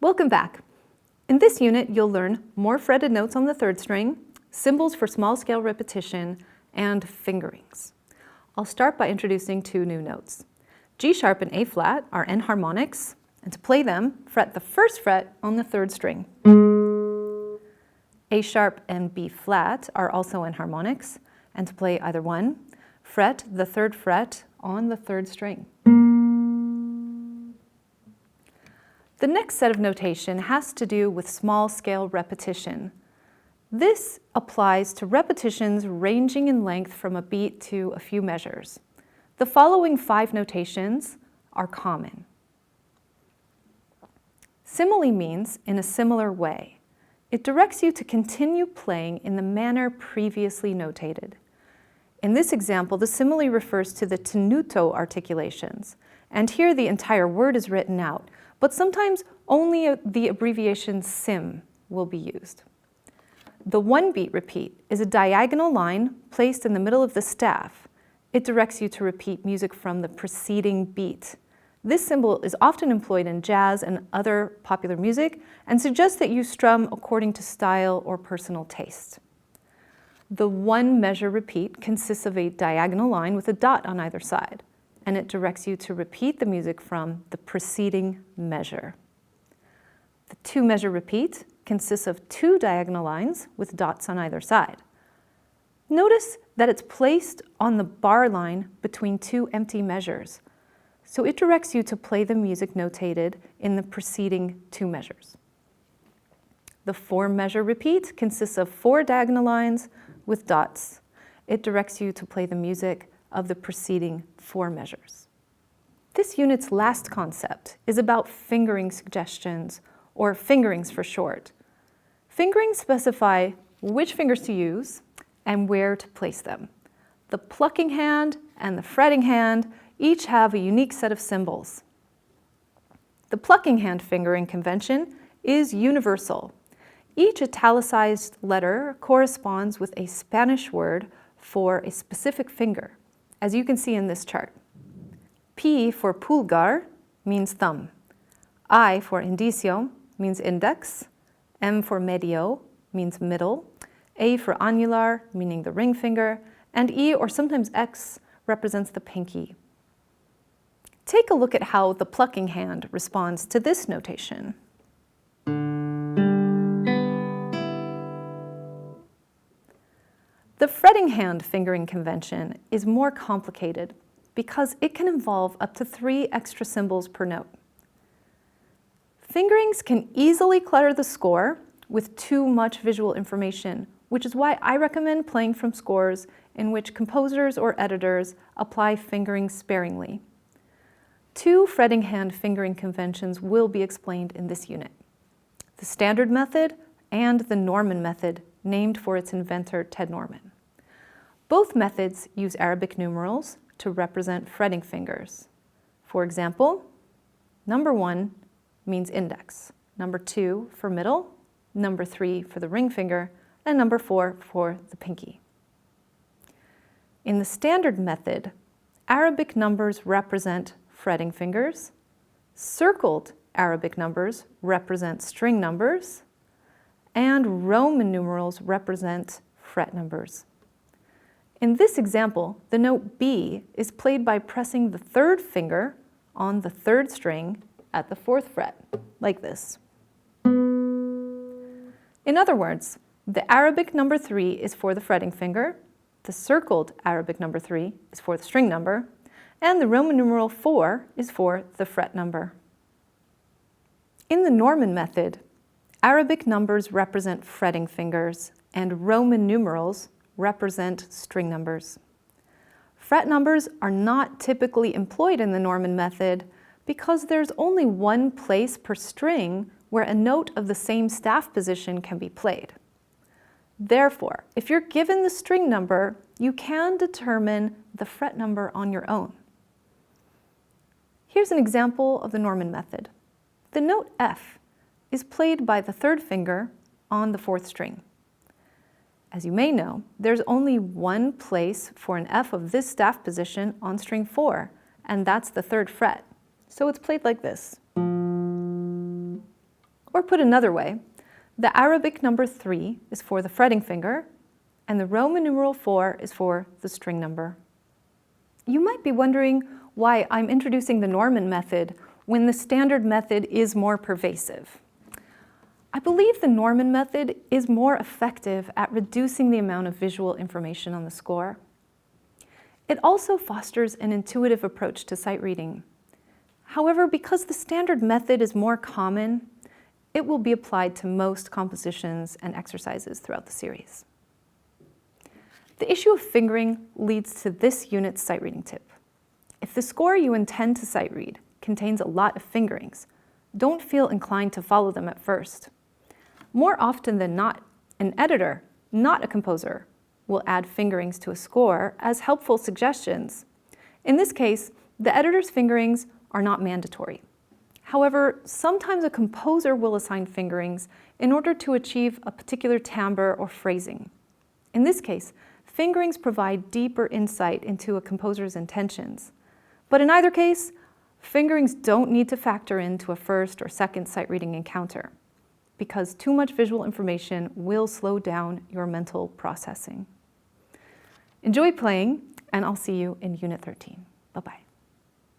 Welcome back. In this unit, you'll learn more fretted notes on the third string, symbols for small scale repetition, and fingerings. I'll start by introducing two new notes. G sharp and A flat are enharmonics, and to play them, fret the first fret on the third string. A sharp and B flat are also enharmonics, and to play either one, fret the third fret on the third string. The next set of notation has to do with small scale repetition. This applies to repetitions ranging in length from a beat to a few measures. The following 5 notations are common. Simile means in a similar way. It directs you to continue playing in the manner previously notated. In this example, the simile refers to the tenuto articulations, and here the entire word is written out, but sometimes only the abbreviation sim will be used. The one beat repeat is a diagonal line placed in the middle of the staff. It directs you to repeat music from the preceding beat. This symbol is often employed in jazz and other popular music and suggests that you strum according to style or personal taste. The one measure repeat consists of a diagonal line with a dot on either side, and it directs you to repeat the music from the preceding measure. The two measure repeat consists of 2 diagonal lines with dots on either side. Notice that it's placed on the bar line between 2 empty measures, so it directs you to play the music notated in the preceding 2 measures. The 4 measure repeat consists of 4 diagonal lines with dots. It directs you to play the music of the preceding 4 measures. This unit's last concept is about fingering suggestions, or fingerings for short. Fingerings specify which fingers to use and where to place them. The plucking hand and the fretting hand each have a unique set of symbols. The plucking hand fingering convention is universal. Each italicized letter corresponds with a Spanish word for a specific finger, as you can see in this chart. P for pulgar means thumb. I for indicio means index. M for medio means middle. A for annular, meaning the ring finger. And E, or sometimes X, represents the pinky. Take a look at how the plucking hand responds to this notation. The fretting hand fingering convention is more complicated because it can involve up to 3 extra symbols per note. Fingerings can easily clutter the score with too much visual information, which is why I recommend playing from scores in which composers or editors apply fingering sparingly. 2 fretting hand fingering conventions will be explained in this unit: the standard method and the Norman method, named for its inventor, Ted Norman. Both methods use Arabic numerals to represent fretting fingers. For example, number 1 means index, number 2 for middle, number 3 for the ring finger, and number 4 for the pinky. In the standard method, Arabic numbers represent fretting fingers, circled Arabic numbers represent string numbers, and Roman numerals represent fret numbers. In this example, the note B is played by pressing the 3rd finger on the 3rd string at the 4th fret, like this. In other words, the Arabic number 3 is for the fretting finger, the circled Arabic number 3 is for the string number, and the Roman numeral 4 is for the fret number. In the Norman method, Arabic numbers represent fretting fingers and Roman numerals represent string numbers. Fret numbers are not typically employed in the Norman method because there's only one place per string where a note of the same staff position can be played. Therefore, if you're given the string number, you can determine the fret number on your own. Here's an example of the Norman method. The note F is played by the 3rd finger on the 4th string. As you may know, there's only one place for an F of this staff position on string 4, and that's the 3rd fret. So it's played like this. Or put another way, the Arabic number 3 is for the fretting finger, and the Roman numeral 4 is for the string number. You might be wondering why I'm introducing the Norman method when the standard method is more pervasive. I believe the Norman method is more effective at reducing the amount of visual information on the score. It also fosters an intuitive approach to sight reading. However, because the standard method is more common, it will be applied to most compositions and exercises throughout the series. The issue of fingering leads to this unit's sight reading tip. If the score you intend to sight read contains a lot of fingerings, don't feel inclined to follow them at first. More often than not, an editor, not a composer, will add fingerings to a score as helpful suggestions. In this case, the editor's fingerings are not mandatory. However, sometimes a composer will assign fingerings in order to achieve a particular timbre or phrasing. In this case, fingerings provide deeper insight into a composer's intentions. But in either case, fingerings don't need to factor into a first or second sight reading encounter, because too much visual information will slow down your mental processing. Enjoy playing, and I'll see you in Unit 13. Bye-bye.